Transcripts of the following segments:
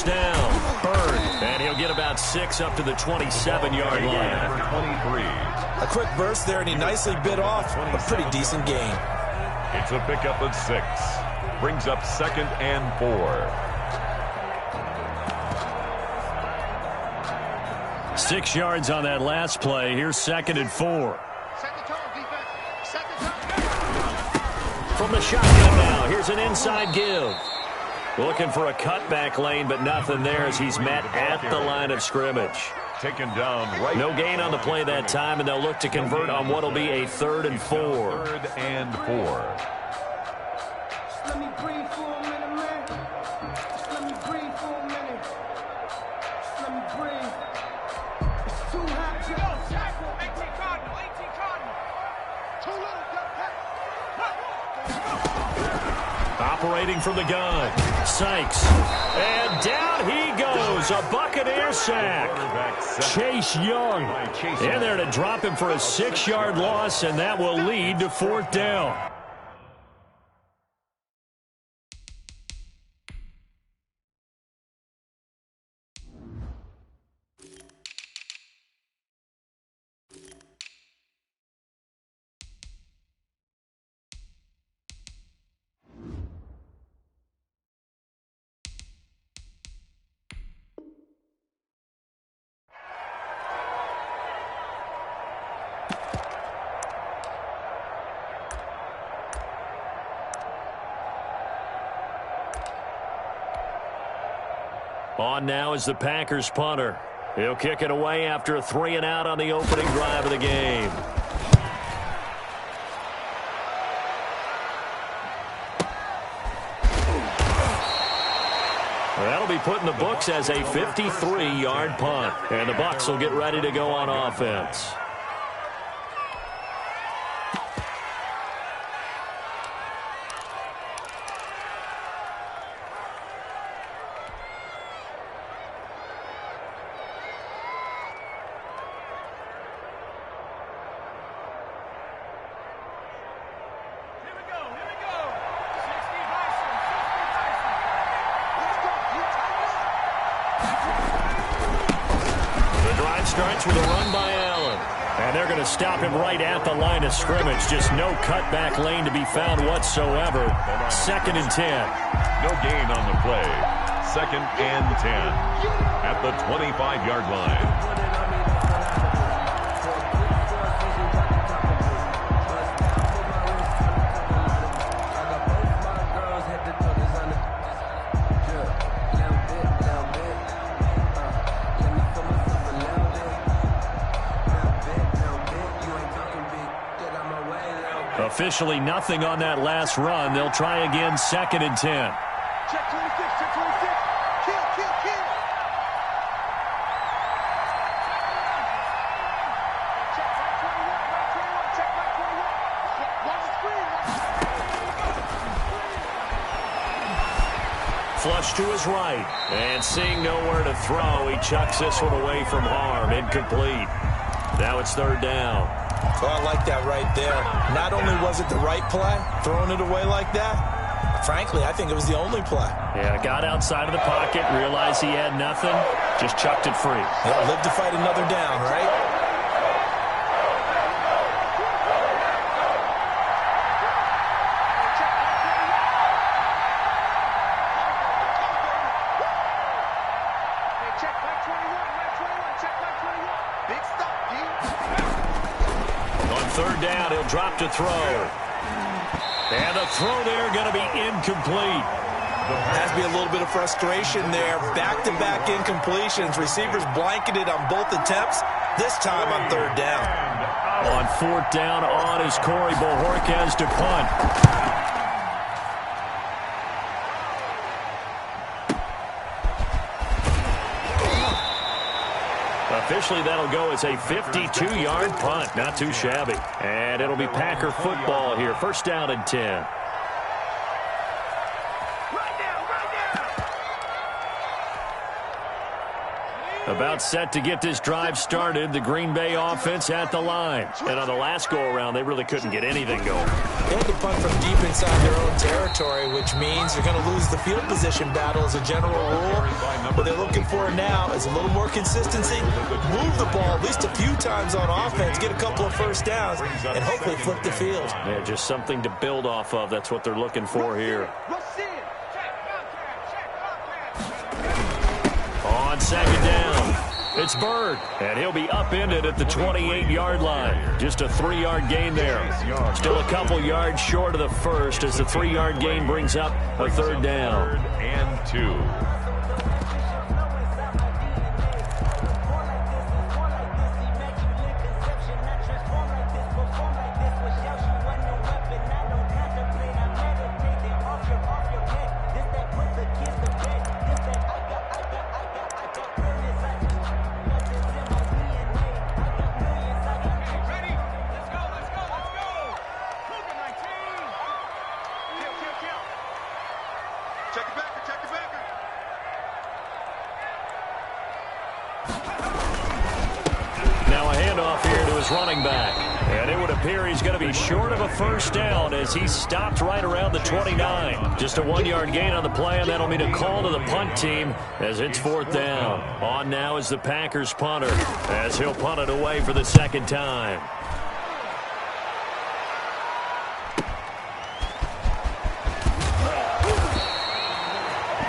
down. Bird. And he'll get about 6 up to the 27-yard line. A quick burst there, and he nicely bit off a pretty decent gain. It's a pickup of 6. Brings up 2nd and 4. 6 yards on that last play. Here's 2nd and 4. From the shotgun now, here's an inside give. Looking for a cutback lane, but nothing there as he's met at the line of scrimmage. Taken down right. No gain on the play that time, and they'll look to convert on what will be a 3rd and 4. 3rd and 4. Let me breathe for a minute, man. Just let me breathe for a minute. Just let me breathe. It's too hot to go. 18 Cardinal. 18 Cardinal. Too little. Operating from the gun. Sykes. And down he goes. A Buccaneer sack. Chase Young in there to drop him for a 6-yard loss, and that will lead to 4th down. On now is the Packers punter. He'll kick it away after a 3-and-out on the opening drive of the game. That'll be put in the books as a 53-yard punt. And the Bucs will get ready to go on offense. Starts with a run by Allen. And they're going to stop him right at the line of scrimmage. Just no cutback lane to be found whatsoever. 2nd and 10. No gain on the play. 2nd and 10 at the 25-yard line. Officially nothing on that last run. They'll try again, 2nd and 10. Check 26, check 26. Kill, kill, kill. Check back 21, check back 21. Watch the screen, Flush to his right. And seeing nowhere to throw, he chucks this one away from harm. Incomplete. Now it's 3rd down. So I like that right there. Not only was it the right play, throwing it away like that, frankly, I think it was the only play. Yeah, got outside of the pocket, realized he had nothing, just chucked it free. Yeah, live to fight another down, right? Drop to throw. And the throw there going to be incomplete. Has to be a little bit of frustration there. Back-to-back incompletions. Receivers blanketed on both attempts. This time on 3rd down. On 4th down on is Corey Bojorquez to punt. Officially, that'll go as a 52-yard punt. Not too shabby. And it'll be Packer football here. 1st down and 10. About set to get this drive started. The Green Bay offense at the line. And on the last go-around, they really couldn't get anything going. They had to punt from deep inside their own territory, which means you're going to lose the field position battle as a general rule. What they're looking for now is a little more consistency, move the ball at least a few times on offense, get a couple of first downs, and hopefully flip the field. Yeah, just something to build off of. That's what they're looking for here. On second down, it's Bird, and he'll be upended at the 28-yard line. Just a 3-yard gain there. Still a couple yards short of the first as the 3-yard gain brings up a third down. 3rd and 2. Running back, and it would appear he's going to be short of a first down as he stopped right around the 29. Just a 1-yard gain on the play, and that'll mean a call to the punt team as it's 4th down. On now is the Packers punter as he'll punt it away for the second time.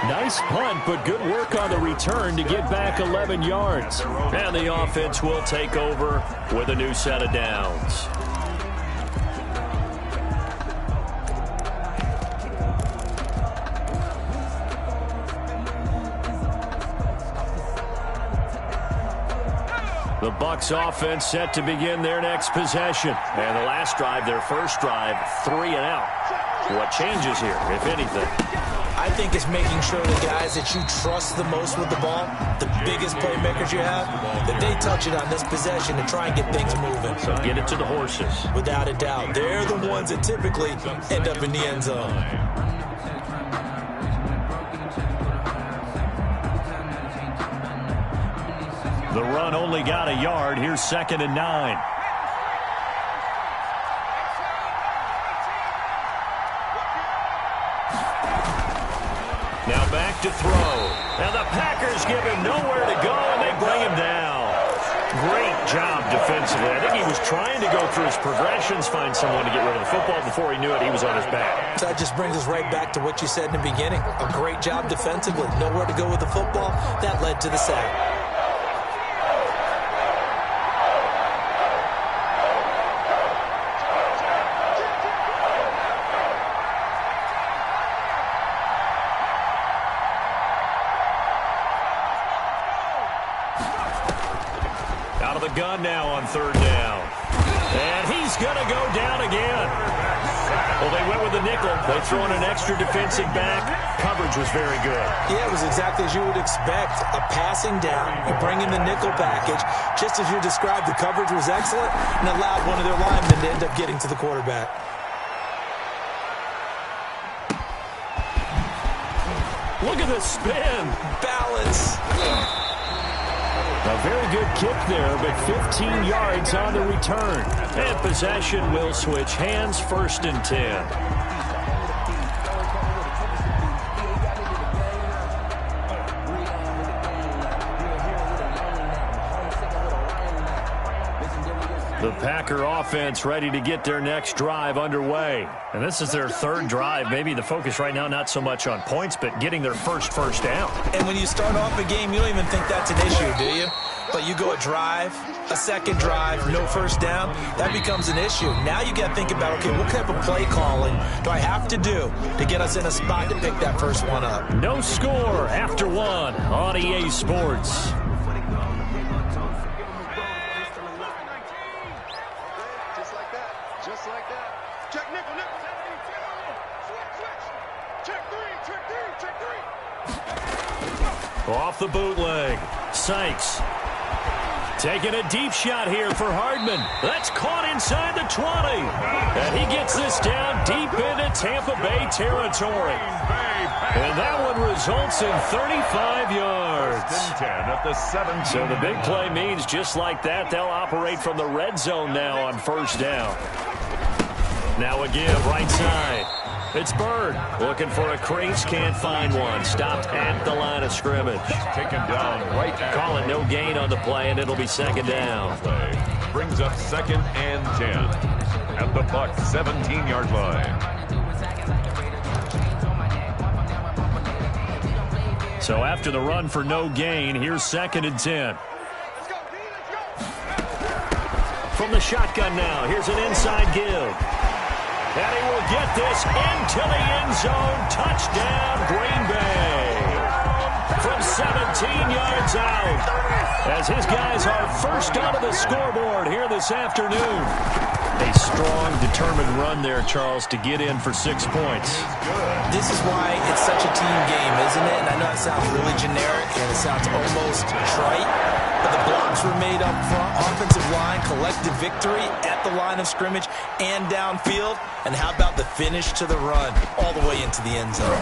Nice punt, but good work on the return to get back 11 yards. And the offense will take over with a new set of downs. The Bucs offense set to begin their next possession. And the last drive, their first drive, 3 and out. What changes here, if anything? I think it's making sure the guys that you trust the most with the ball, the biggest playmakers you have, that they touch it on this possession to try and get things moving. So get it to the horses. Without a doubt. They're the ones that typically end up in the end zone. The run only got a yard. Here's 2nd and 9. Now back to throw. And the Packers give him nowhere to go, and they bring him down. Great job defensively. I think he was trying to go through his progressions, find someone to get rid of the football. Before he knew it, he was on his back. So that just brings us right back to what you said in the beginning. A great job defensively. Nowhere to go with the football. That led to the sack. Gun now on 3rd down. And he's going to go down again. Well, they went with the nickel. They threw in an extra defensive back. Coverage was very good. Yeah, it was exactly as you would expect. A passing down. You bring in the nickel package. Just as you described, the coverage was excellent and allowed one of their linemen to end up getting to the quarterback. Look at the spin. Balance. A very good kick there, but 15 yards on the return. And possession will switch hands, 1st and 10. The Packer offense ready to get their next drive underway. And this is their 3rd drive. Maybe the focus right now not so much on points, but getting their first down. And when you start off a game, you don't even think that's an issue, do you? But you go a drive, a second drive, no first down, that becomes an issue. Now you got to think about, okay, what type of play calling do I have to do to get us in a spot to pick that first one up? No score after 1 on EA Sports. Off the bootleg. Sykes taking a deep shot here for Hardman. That's caught inside the 20. And he gets this down deep into Tampa Bay territory. And that one results in 35 yards. 10 at the 7. So the big play means just like that, they'll operate from the red zone now on 1st down. Now a give, right side. It's Bird looking for a crease, can't find one. Stopped at the line of scrimmage. Taken down right now. Call it no gain on the play, and it'll be second down. Brings up 2nd and 10 at the Bucs 17-yard line. So after the run for no gain, here's 2nd and 10. From the shotgun now, here's an inside give. And he will get this into the end zone. Touchdown, Green Bay. From 17 yards out. As his guys are first onto the scoreboard here this afternoon. A strong, determined run there, Charles, to get in for 6 points. This is why it's such a team game, isn't it? And I know it sounds really generic and it sounds almost trite, but the blocks were made up front. Offensive line, collective victory at the line of scrimmage and downfield. And how about the finish to the run all the way into the end zone?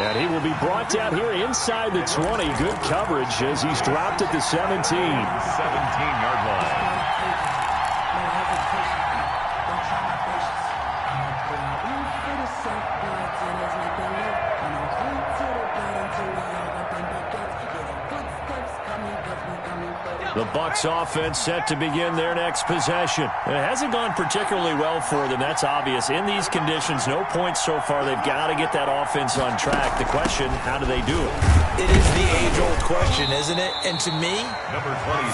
And he will be brought down here inside the 20. Good coverage as he's dropped at the 17. 17-yard line. The Bucs offense set to begin their next possession. It hasn't gone particularly well for them. That's obvious. In these conditions, no points so far. They've got to get that offense on track. The question, how do they do it? It is the age-old question, isn't it? And to me,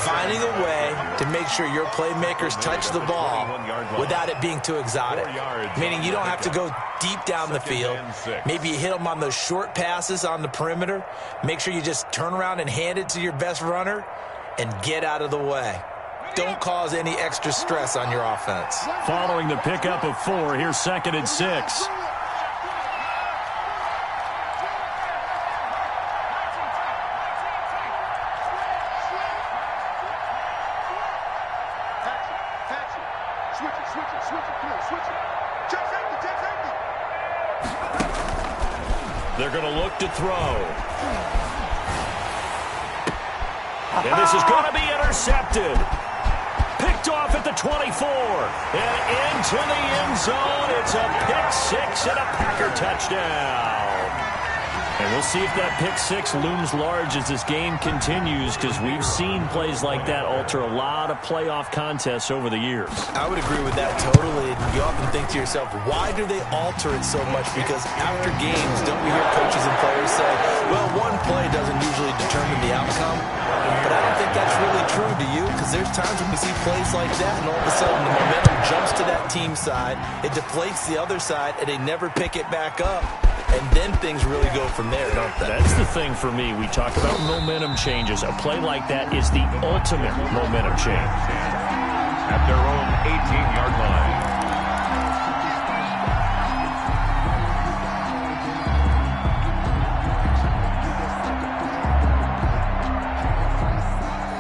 finding a way to make sure your playmakers touch the ball without it being too exotic. Meaning you don't have to go deep down the field. Maybe you hit them on those short passes on the perimeter. Make sure you just turn around and hand it to your best runner and get out of the way. Don't cause any extra stress on your offense. Following the pickup of 4, here's 2nd and 6. They're going to look to throw. And this is going to be intercepted. Picked off at the 24. And into the end zone. It's a pick-6 and a Packer touchdown. And we'll see if that pick-6 looms large as this game continues, because we've seen plays like that alter a lot of playoff contests over the years. I would agree with that totally. You often think to yourself, why do they alter it so much? Because after games, don't we hear coaches and players say, well, one play doesn't usually determine the outcome? But I don't think that's really true, do you? Because there's times when we see plays like that, and all of a sudden the momentum jumps to that team side, it deflates the other side, and they never pick it back up. And then things really go from there, don't they? That's the thing for me. We talk about momentum changes. A play like that is the ultimate momentum change. At their own 18-yard line.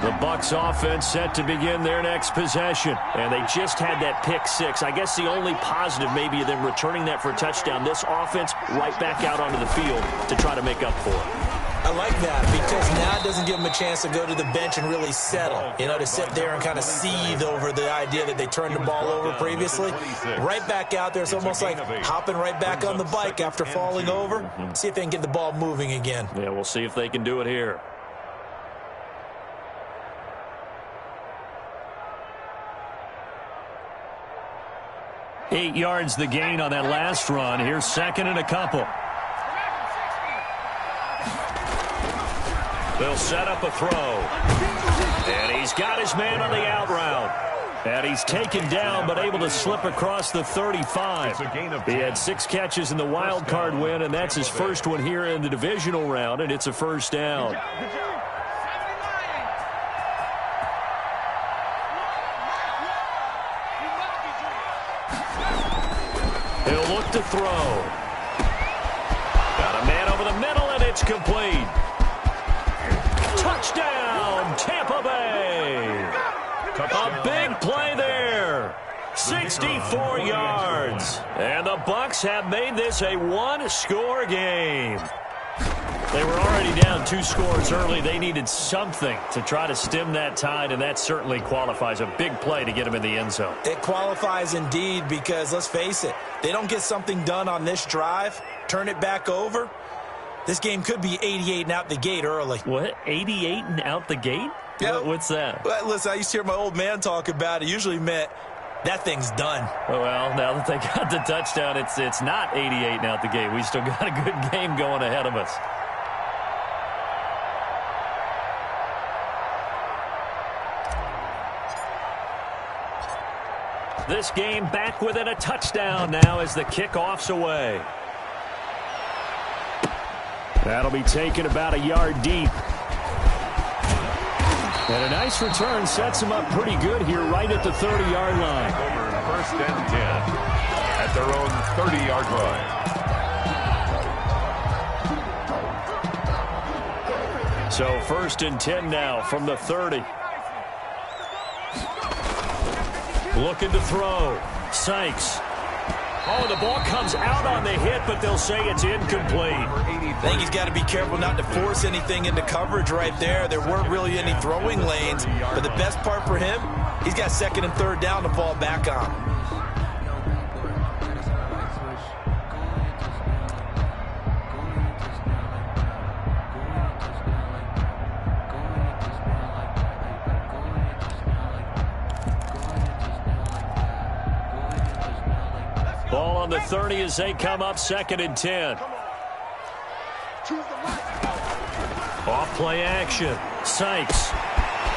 The Bucs offense set to begin their next possession. And they just had that pick-6. I guess the only positive maybe of them returning that for a touchdown. This offense right back out onto the field to try to make up for it. I like that because now it doesn't give them a chance to go to the bench and really settle. You know, to sit there and kind of seethe over the idea that they turned the ball over previously. Right back out there. It's almost like hopping right back on the bike after falling over. See if they can get the ball moving again. Yeah, we'll see if they can do it here. Eight yards the gain on that last run. Here's 2nd and a couple. They'll set up a throw. And he's got his man on the out route. And he's taken down but able to slip across the 35. He had 6 catches in the wild card win, and that's his first one here in the divisional round, and it's a first down. He'll look to throw. Got a man over the middle, and it's complete. Touchdown, Tampa Bay. A big play there. 64 yards. And the Bucs have made this a one-score game. They were already down 2 scores early. They needed something to try to stem that tide, and that certainly qualifies. A big play to get them in the end zone. It qualifies indeed because, let's face it, they don't get something done on this drive, turn it back over, this game could be 88 and out the gate early. What? 88 and out the gate? Yeah. What's that? Well, listen, I used to hear my old man talk about it. It usually meant that thing's done. Well, now that they got the touchdown, it's not 88 and out the gate. We still got a good game going ahead of us. This game back within a touchdown now as the kickoff's away. That'll be taken about a yard deep. And a nice return sets him up pretty good here right at the 30-yard line. Over 1st and 10 at their own 30-yard line. So 1st and 10 now from the 30. Looking to throw. Sykes. Oh, the ball comes out on the hit, but they'll say it's incomplete. I think he's got to be careful not to force anything into coverage right there. There weren't really any throwing lanes, but the best part for him, he's got 2nd and 3rd down to fall back on. Ball on the 30 as they come up 2nd and 10. Off play action. Sykes.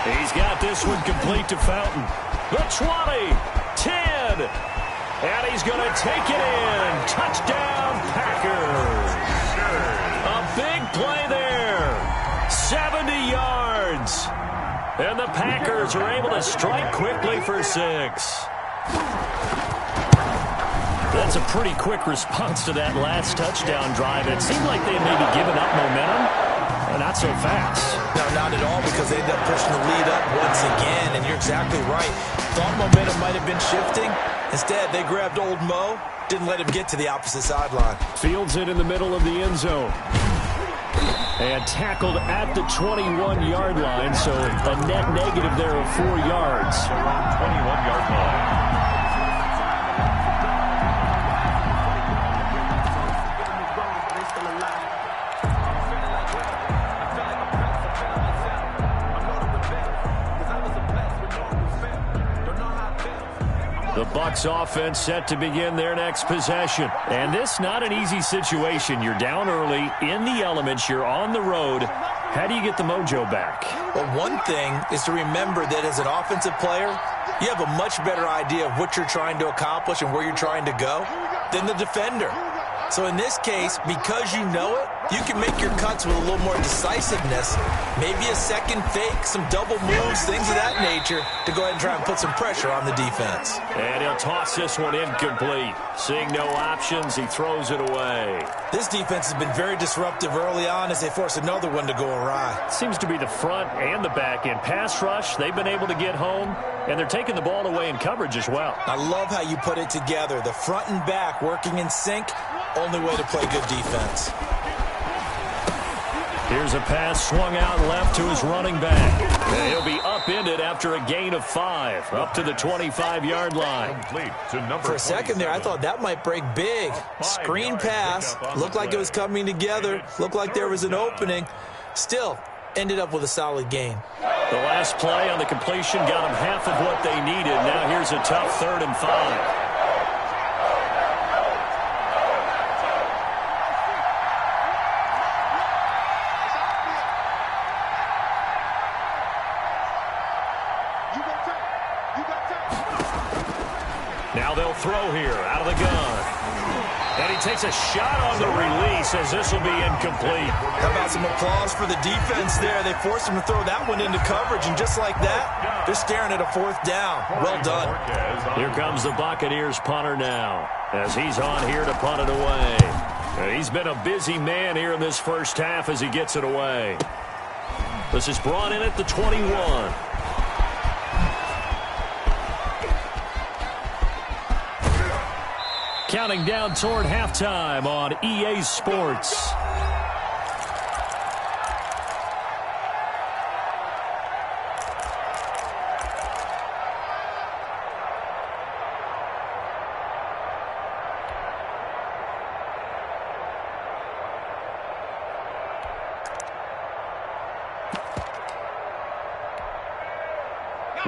He's got this one complete to Fountain. The 20, 10, and he's going to take it in. Touchdown, Packers. A big play there. 70 yards. And the Packers are able to strike quickly for 6. That's a pretty quick response to that last touchdown drive. It seemed like they had maybe given up momentum. Not so fast. No, not at all, because they ended up pushing the lead up once again, and you're exactly right. Thought momentum might have been shifting. Instead, they grabbed old Mo, didn't let him get to the opposite sideline. Fields it in the middle of the end zone. And tackled at the 21-yard line, so a net negative there of 4 yards. 21-yard line. The Bucs offense set to begin their next possession. And this not an easy situation. You're down early, in the elements, you're on the road. How do you get the mojo back? Well, one thing is to remember that as an offensive player, you have a much better idea of what you're trying to accomplish and where you're trying to go than the defender. So in this case, because you know it, you can make your cuts with a little more decisiveness, maybe a second fake, some double moves, things of that nature, to go ahead and try and put some pressure on the defense. And he'll toss this one incomplete. Seeing no options, he throws it away. This defense has been very disruptive early on as they force another one to go awry. Seems to be the front and the back end. Pass rush, they've been able to get home, and they're taking the ball away in coverage as well. I love how you put it together. The front and back working in sync, only way to play good defense. Here's a pass swung out left to his running back. And he'll be upended after a gain of 5, up to the 25-yard line. For a second there, I thought that might break big. Screen pass, looked like it was coming together, looked like there was an opening. Still, ended up with a solid gain. The last play on the completion got them half of what they needed. Now here's a tough 3rd and 5. Now they'll throw here out of the gun. And he takes a shot on the release as this will be incomplete. How about some applause for the defense there? They forced him to throw that one into coverage, and just like that, they're staring at a 4th down. Well done. Here comes the Buccaneers punter now as he's on here to punt it away. And he's been a busy man here in this first half as he gets it away. This is brought in at the 21. Counting down toward halftime on EA Sports.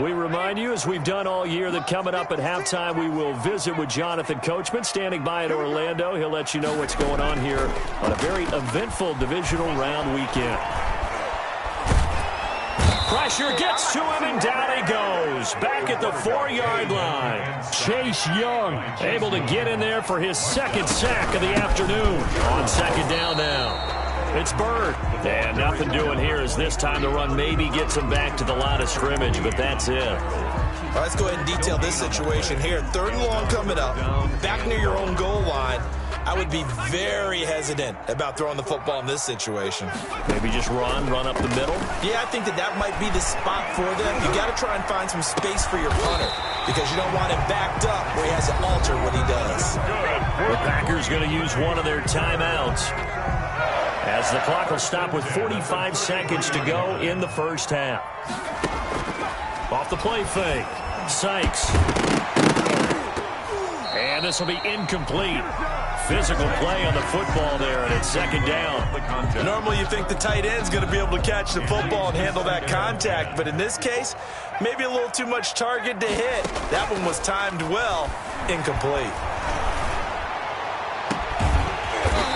We remind you, as we've done all year, that coming up at halftime, we will visit with Jonathan Coachman, standing by in Orlando. He'll let you know what's going on here on a very eventful divisional round weekend. Pressure gets to him, and down he goes. Back at the 4-yard line. Chase Young able to get in there for his second sack of the afternoon. On second down now. It's Bird. And nothing doing here as this time the run maybe gets him back to the line of scrimmage, but that's it. All right, let's go ahead and detail this situation here. 3rd and long coming up. Back near your own goal line. I would be very hesitant about throwing the football in this situation. Maybe just run up the middle? Yeah, I think that might be the spot for them. You got to try and find some space for your punter because you don't want him backed up where he has to alter what he does. The Packers going to use one of their timeouts as the clock will stop with 45 seconds to go in the first half. Off the play fake. Sykes. And this will be incomplete. Physical play on the football there, and it's second down. Normally you think the tight end's going to be able to catch the football and handle that contact, but in this case, maybe a little too much target to hit. That one was timed well. Incomplete.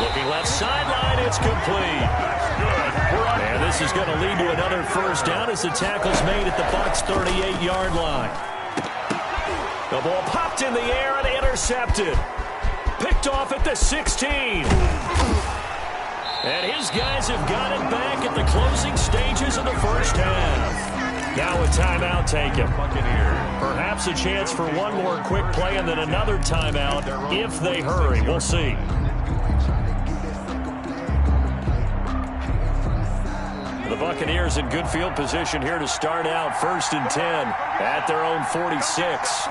Looking left sideline, it's complete. And this is going to lead to another first down as the tackle's made at the Bucs' 38-yard line. The ball popped in the air and intercepted. Picked off at the 16. And his guys have got it back at the closing stages of the first half. Now a timeout taken. Perhaps a chance for one more quick play and then another timeout if they hurry. We'll see. The Buccaneers in good field position here to start out 1st and 10 at their own 46.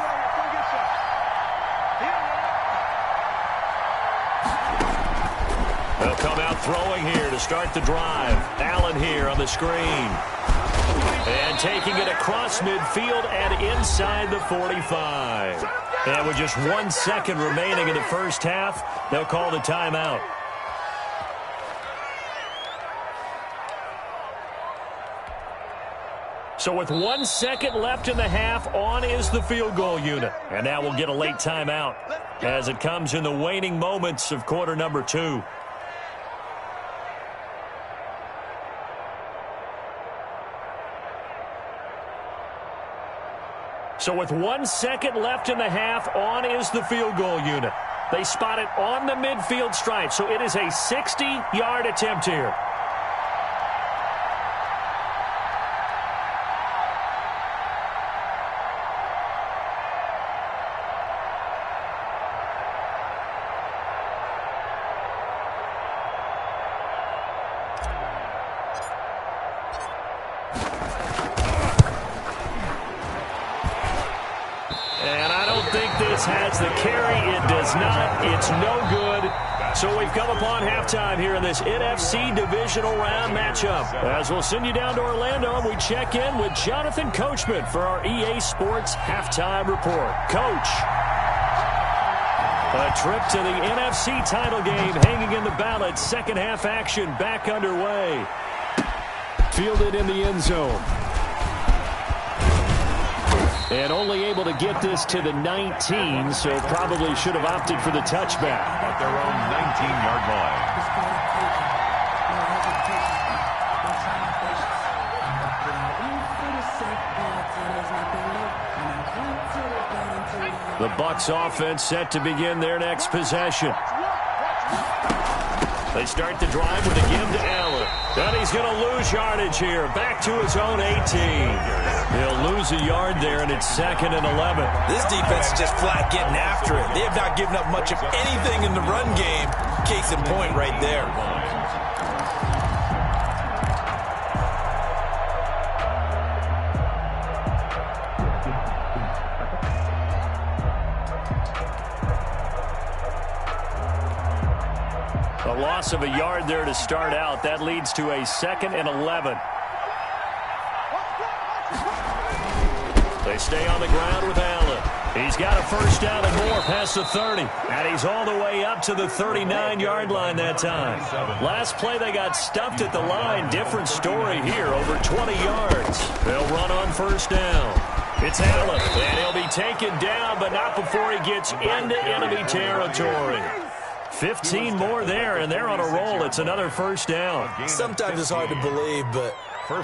They'll come out throwing here to start the drive. Allen here on the screen. And taking it across midfield and inside the 45. And with just 1 second remaining in the first half, they'll call the timeout. So with 1 second left in the half, on is the field goal unit. And now we'll get a late timeout as it comes in the waning moments of quarter number 2. So with 1 second left in the half, on is the field goal unit. They spot it on the midfield stripe, so it is a 60-yard attempt here. Has the carry. It does not. It's no good. So we've come upon halftime here in this NFC divisional round matchup. As we'll send you down to Orlando, and we check in with Jonathan Coachman for our EA Sports halftime report. Coach, a trip to the NFC title game hanging in the balance. Second half action back underway. Fielded in the end zone. And only able to get this to the 19, so probably should have opted for the touchback. At their own 19-yard line. The Bucs offense set to begin their next possession. They start the drive with a give to Allen. And he's going to lose yardage here. Back to his own 18. He'll lose a yard there, and it's 2nd and 11. This defense is just flat getting after it. They have not given up much of anything in the run game. Case in point right there. A loss of a yard there to start out. That leads to a 2nd and 11. They stay on the ground with Allen. He's got a first down and more past the 30. And he's all the way up to the 39-yard line that time. Last play they got stuffed at the line. Different story here, over 20 yards. They'll run on first down. It's Allen, and he'll be taken down, but not before he gets into enemy territory. 15 more there, and they're on a roll. It's another first down. Sometimes it's hard to believe, but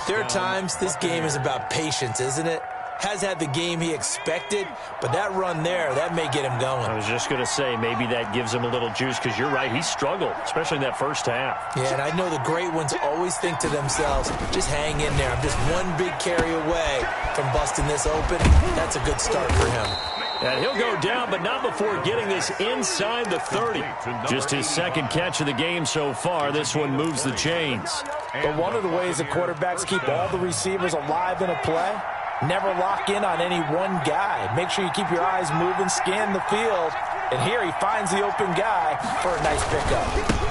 there are times this game is about patience, isn't it? Has had the game he expected, but that run there, that may get him going. I was just going to say, maybe that gives him a little juice, because you're right, he struggled, especially in that first half. Yeah, and I know the great ones always think to themselves, just hang in there. I'm just one big carry away from busting this open. That's a good start for him. And he'll go down, but not before getting this inside the 30. Just his second catch of the game so far. This one moves the chains. But one of the ways the quarterbacks keep all the receivers alive in a play, never lock in on any one guy. Make sure you keep your eyes moving, scan the field. And here he finds the open guy for a nice pickup.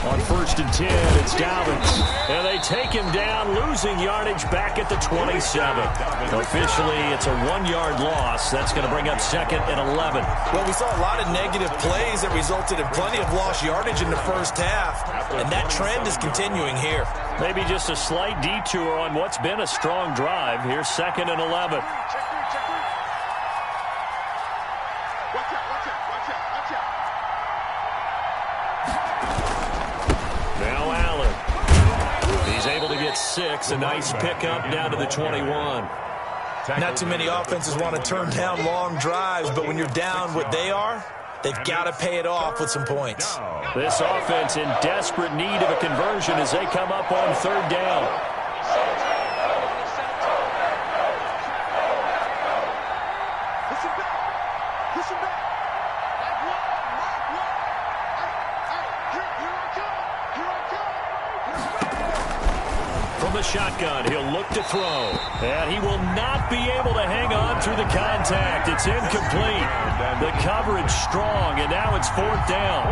On 1st and 10, it's Dobbins. And they take him down, losing yardage back at the 27. Officially, it's a 1-yard loss. That's going to bring up 2nd and 11. Well, we saw a lot of negative plays that resulted in plenty of lost yardage in the first half. And that trend is continuing here. Maybe just a slight detour on what's been a strong drive. Here's 2nd and 11. Now Allen. He's able to get 6. A nice pickup down to the 21. Not too many offenses want to turn down long drives, but when you're down what they are, they've got to pay it off with some points. This offense in desperate need of a conversion as they come up on 3rd down. From the shotgun, he'll look to throw. And he will not be able to hang on through the contact. It's incomplete. The coverage strong, and now it's 4th down.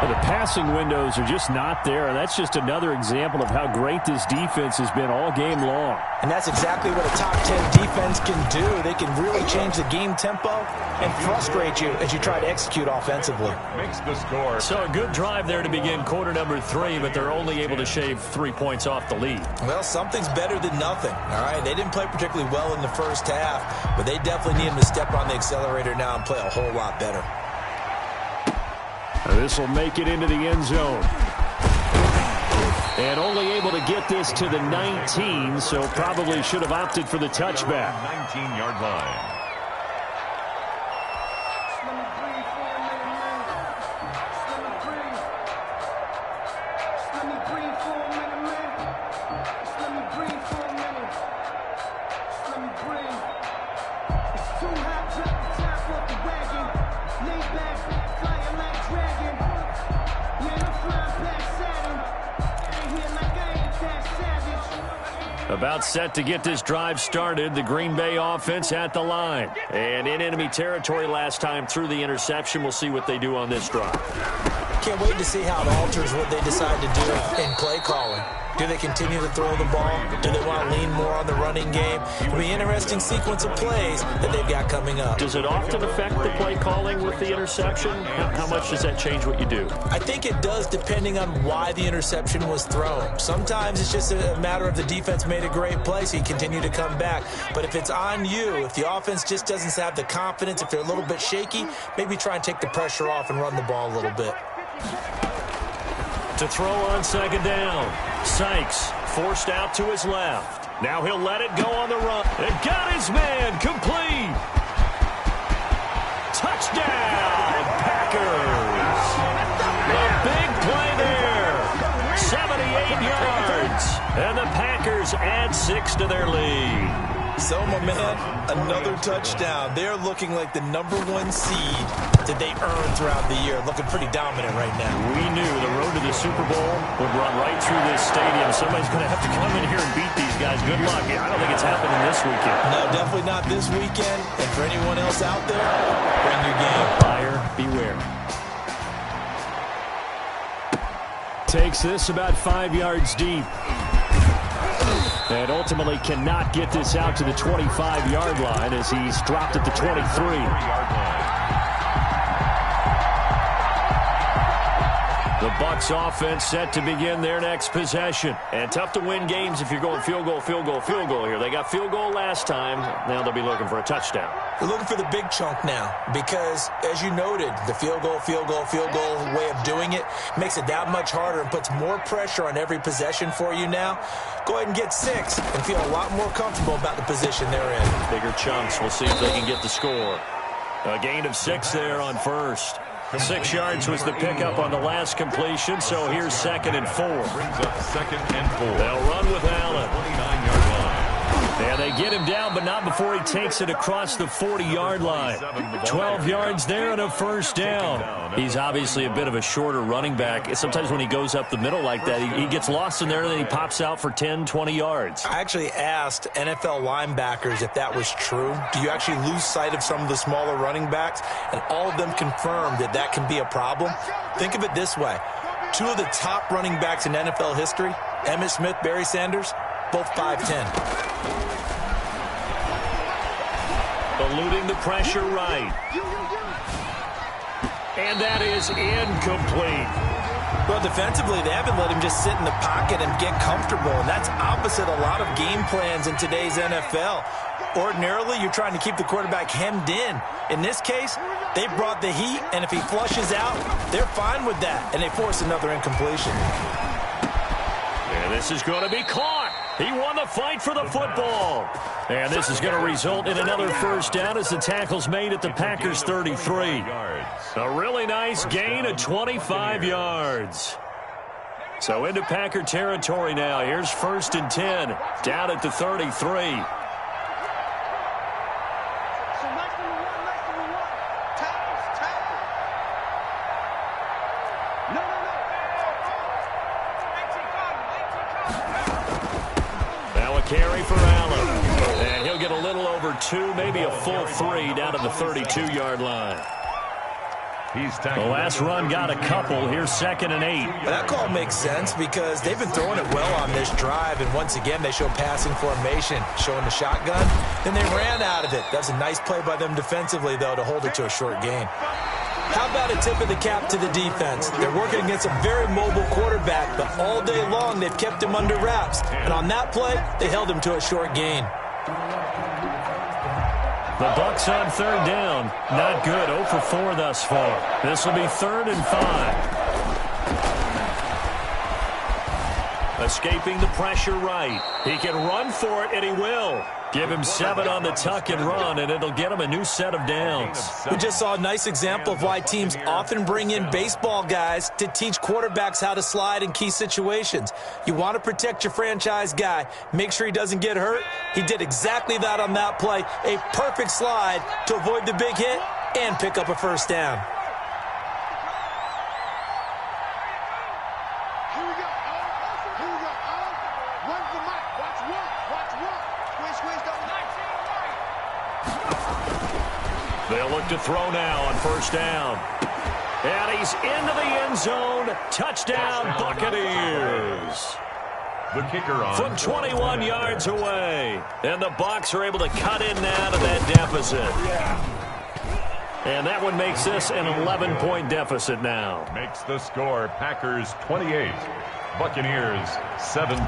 Well, the passing windows are just not there, and that's just another example of how great this defense has been all game long. And that's exactly what a top 10 defense can do. They can really change the game tempo and frustrate you as you try to execute offensively. Makes the score. So a good drive there to begin quarter number 3, but they're only able to shave 3 points off the lead. Well, something's better than nothing, all right? They didn't play particularly well in the first half, but they definitely need him to step on the accelerator now and play a whole lot better. This will make it into the end zone. And only able to get this to the 19, so probably should have opted for the touchback. 19-yard line. About set to get this drive started. The Green Bay offense at the line. And in enemy territory last time through the interception. We'll see what they do on this drive. Can't wait to see how it alters what they decide to do in play calling. Do they continue to throw the ball? Do they want to lean more on the running game? It'll be an interesting sequence of plays that they've got coming up. Does it often affect the play calling with the interception? How much does that change what you do? I think it does depending on why the interception was thrown. Sometimes it's just a matter of the defense made a great play, so you continue to come back. But if it's on you, if the offense just doesn't have the confidence, if they're a little bit shaky, maybe try and take the pressure off and run the ball a little bit. To throw on 2nd down. Sykes forced out to his left. Now he'll let it go on the run. And got his man complete. Touchdown, Packers. A big play there. 78 yards. And the Packers add 6 to their lead. So, my man, another touchdown. They're looking like the #1 seed that they earned throughout the year. Looking pretty dominant right now. We knew the road to the Super Bowl would run right through this stadium. Somebody's going to have to come in here and beat these guys. Good luck. I don't think it's happening this weekend. No, definitely not this weekend. And for anyone else out there, bring your game. Buyer beware. Takes this about 5 yards deep. And ultimately cannot get this out to the 25-yard line as he's dropped at the 23. The Bucs offense set to begin their next possession. And tough to win games if you're going field goal, field goal, field goal here. They got field goal last time. Now they'll be looking for a touchdown. They're looking for the big chunk now because, as you noted, the field goal way of doing it makes it that much harder and puts more pressure on every possession for you now. Go ahead and get 6 and feel a lot more comfortable about the position they're in. Bigger chunks. We'll see if they can get the score. A gain of 6 there on first. 6 yards was the pickup on the last completion, so here's 2nd and 4. Brings up 2nd and 4. They'll run with Allen. 29-yard line. And they get him down, but not before he takes it across the 40-yard line. 12 yards there and a first down. He's obviously a bit of a shorter running back. Sometimes when he goes up the middle like that, he gets lost in there, and then he pops out for 10, 20 yards. I actually asked NFL linebackers if that was true. Do you actually lose sight of some of the smaller running backs? And all of them confirmed that that can be a problem. Think of it this way. 2 of the top running backs in NFL history, Emmitt Smith, Barry Sanders, both 5'10". Eluding the pressure right. And that is incomplete. Well, defensively, they haven't let him just sit in the pocket and get comfortable, and that's opposite a lot of game plans in today's NFL. Ordinarily, you're trying to keep the quarterback hemmed in. In this case, they brought the heat, and if he flushes out, they're fine with that, and they force another incompletion. And this is going to be caught. He won the fight for the football. And this is going to result in another first down as the tackle's made at the Packers' 33. A really nice gain of 25 yards. So into Packer territory now. Here's 1st and 10 down at the 33. Carry for Allen. And he'll get a little over 2, maybe a full 3 down to the 32-yard line. The last run got a couple. Here's 2nd and 8. That call makes sense because they've been throwing it well on this drive, and once again they show passing formation, showing the shotgun. Then they ran out of it. That's a nice play by them defensively, though, to hold it to a short gain. How about a tip of the cap to the defense? They're working against a very mobile quarterback, but all day long they've kept him under wraps. And on that play, they held him to a short gain. The Bucs on 3rd down. Not good. 0 for 4 thus far. This will be 3rd and 5. Escaping the pressure right. He can run for it, and he will. Give him 7 on the tuck and run, and it'll get him a new set of downs. We just saw a nice example of why teams often bring in baseball guys to teach quarterbacks how to slide in key situations. You want to protect your franchise guy. Make sure he doesn't get hurt. He did exactly that on that play. A perfect slide to avoid the big hit and pick up a first down. They'll look to throw now on 1st down. And he's into the end zone. Touchdown, Buccaneers. The kicker on from 21 yards away. And the Bucs are able to cut in now to that deficit. And that one makes this an 11-point deficit now. Makes the score Packers 28, Buccaneers 17.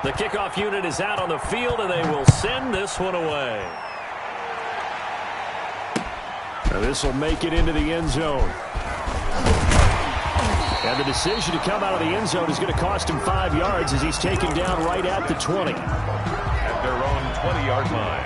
The kickoff unit is out on the field, and they will send this one away. Now this will make it into the end zone. And the decision to come out of the end zone is going to cost him 5 yards as he's taken down right at the 20. At their own 20-yard line.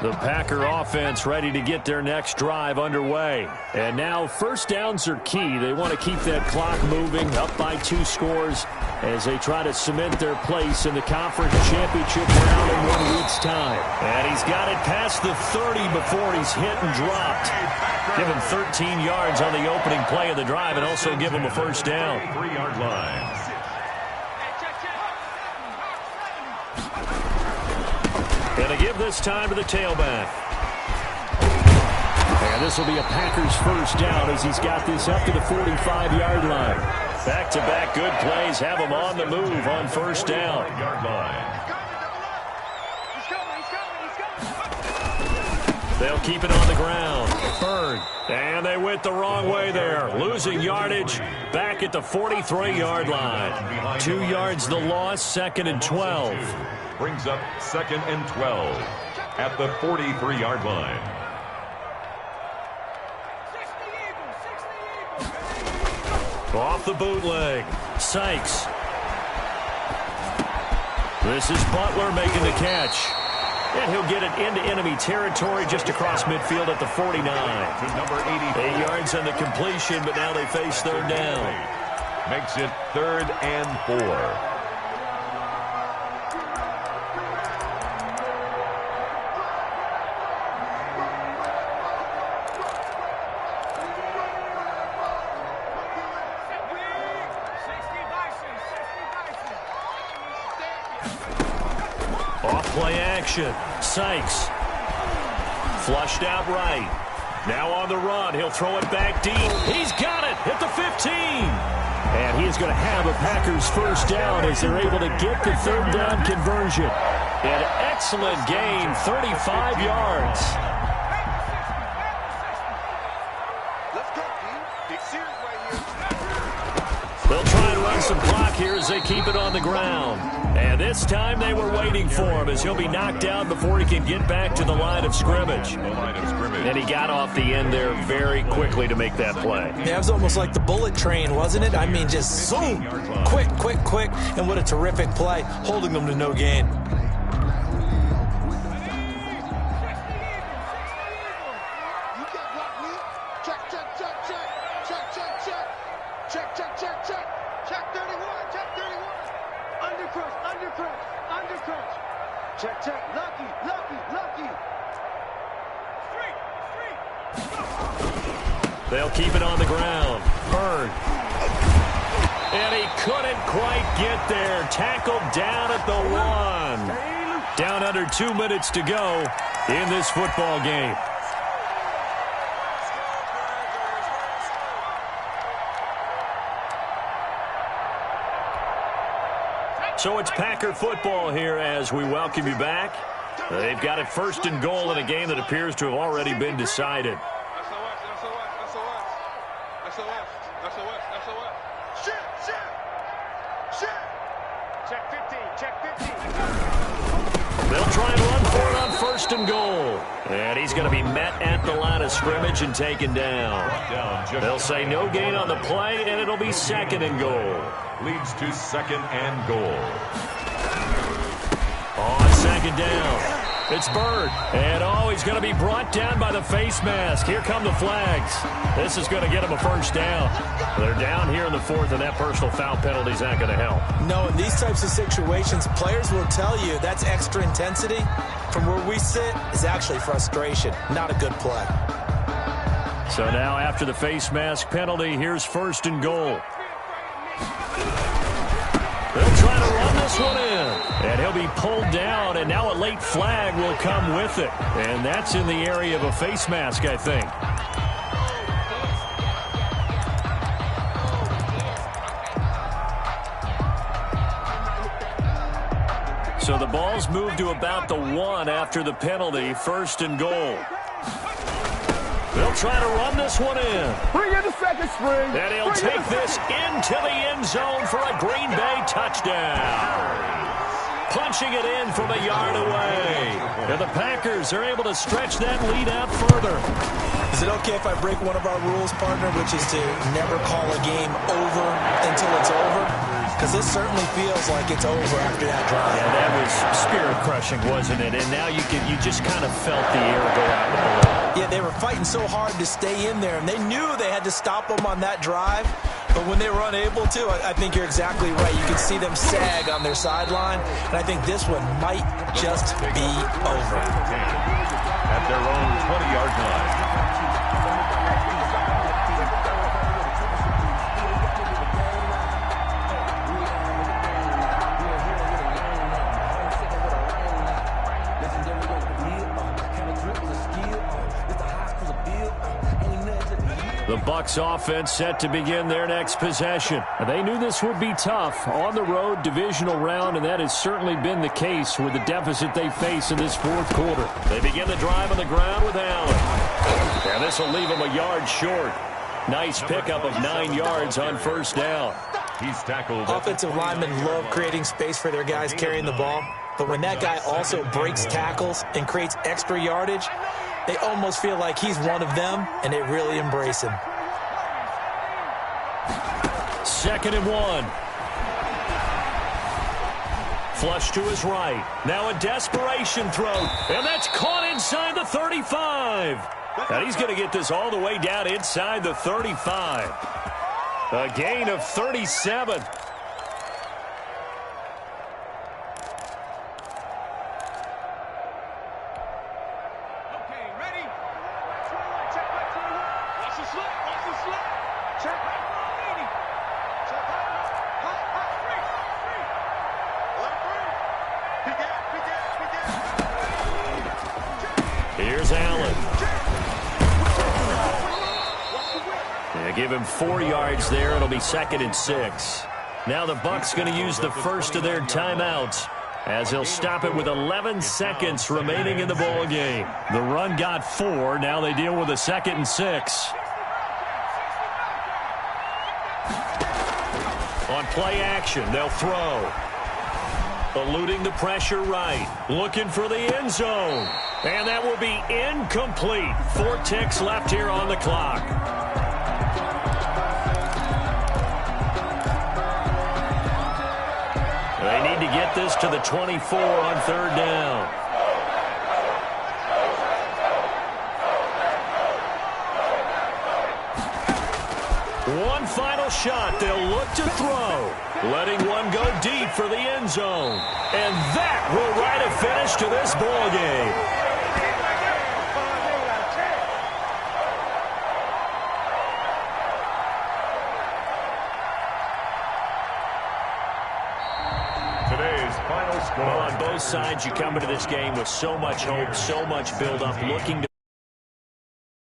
The Packer offense ready to get their next drive underway. And now first downs are key. They want to keep that clock moving, up by 2 scores as they try to cement their place in the conference championship round in 1 week's time. And he's got it past the 30 before he's hit and dropped. Give him 13 yards on the opening play of the drive and also give him a first down. 3-yard line. Going to give this time to the tailback. And this will be a Packers first down as he's got this up to the 45-yard line. Back-to-back good plays have them on the move on first down. Yard line. They'll keep it on the ground. Bird. And they went the wrong way there. Losing yardage back at the 43-yard line. 2 yards the loss, 2nd and 12. Brings up 2nd and 12 at the 43-yard line. Off the bootleg. Sykes. This is Butler making the catch. And he'll get it into enemy territory just across midfield at the 49. To number 80. 8 yards on the completion, but now they face third down. Makes it 3rd and 4. Play action. Sykes. Flushed out right. Now on the run. He'll throw it back deep. He's got it at the 15. And he is going to have a Packers first down as they're able to get the third down conversion. An excellent gain, 35 yards. They'll try and run some clock here as they keep it on the ground. And this time they were waiting for him as he'll be knocked down before he can get back to the line of scrimmage. And he got off the end there very quickly to make that play. Yeah, it was almost like the bullet train, wasn't it? I mean, just zoom, quick, quick, quick. And what a terrific play, holding them to no gain. They'll keep it on the ground. Bird. And he couldn't quite get there. Tackled down at the 1. Down under 2 minutes to go in this football game. So it's Packer football here as we welcome you back. They've got it 1st and goal in a game that appears to have already been decided. They'll try and run for it on 1st and goal. And he's going to be met at the line of scrimmage and taken down. They'll say no gain on the play, and it'll be 2nd and goal. Leads to 2nd and goal. On 2nd down. It's Bird. And, he's going to be brought down by the face mask. Here come the flags. This is going to get him a first down. They're down here in the 4th, and that personal foul penalty is not going to help. No, in these types of situations, players will tell you that's extra intensity. From where we sit, is actually frustration. Not a good play. So now after the face mask penalty, here's 1st and goal. They'll try to run this one in. And he'll be pulled down, and now a late flag will come with it. And that's in the area of a face mask, I think. So the ball's moved to about the 1 after the penalty, 1st and goal. They'll try to run this one in. Bring in the second string. And he'll take this into the end zone for a Green Bay touchdown. Punching it in from a yard away. And the Packers are able to stretch that lead out further. Is it okay if I break one of our rules, partner, which is to never call a game over until it's over? Because this certainly feels like it's over after that drive. Yeah, that was spirit-crushing, wasn't it? And now you just kind of felt the air go out the balloon. Yeah, they were fighting so hard to stay in there, and they knew they had to stop them on that drive. But when they were unable to, I think you're exactly right. You can see them sag on their sideline, and I think this one might just be over. At their own 20-yard line. The Bucs offense set to begin their next possession. They knew this would be tough on the road divisional round, and that has certainly been the case with the deficit they face in this fourth quarter. They begin the drive on the ground with Allen. And this will leave him a yard short. Nice pickup of 9 yards on first down. He's tackled. Offensive linemen love creating space for their guys carrying the ball, but when that guy also breaks tackles and creates extra yardage, they almost feel like he's one of them, and they really embrace him. 2nd and 1. Flush to his right. Now a desperation throw, and that's caught inside the 35. And he's going to get this all the way down inside the 35. A gain of 37. Here's Allen. They give him 4 yards there. It'll be 2nd and 6. Now the Bucs going to use the first of their timeouts as they'll stop it with 11 seconds remaining in the ball game. The run got 4. Now they deal with a 2nd and 6. On play action, they'll throw. Eluding the pressure right. Looking for the end zone. And that will be incomplete. 4 ticks left here on the clock. They need to get this to the 24 on 3rd down. One final shot. They'll look to throw. Letting one go deep for the end zone. And that will write a finish to this ball game. Today's final score. Well, on both sides, you come into this game with so much hope, so much build-up, looking to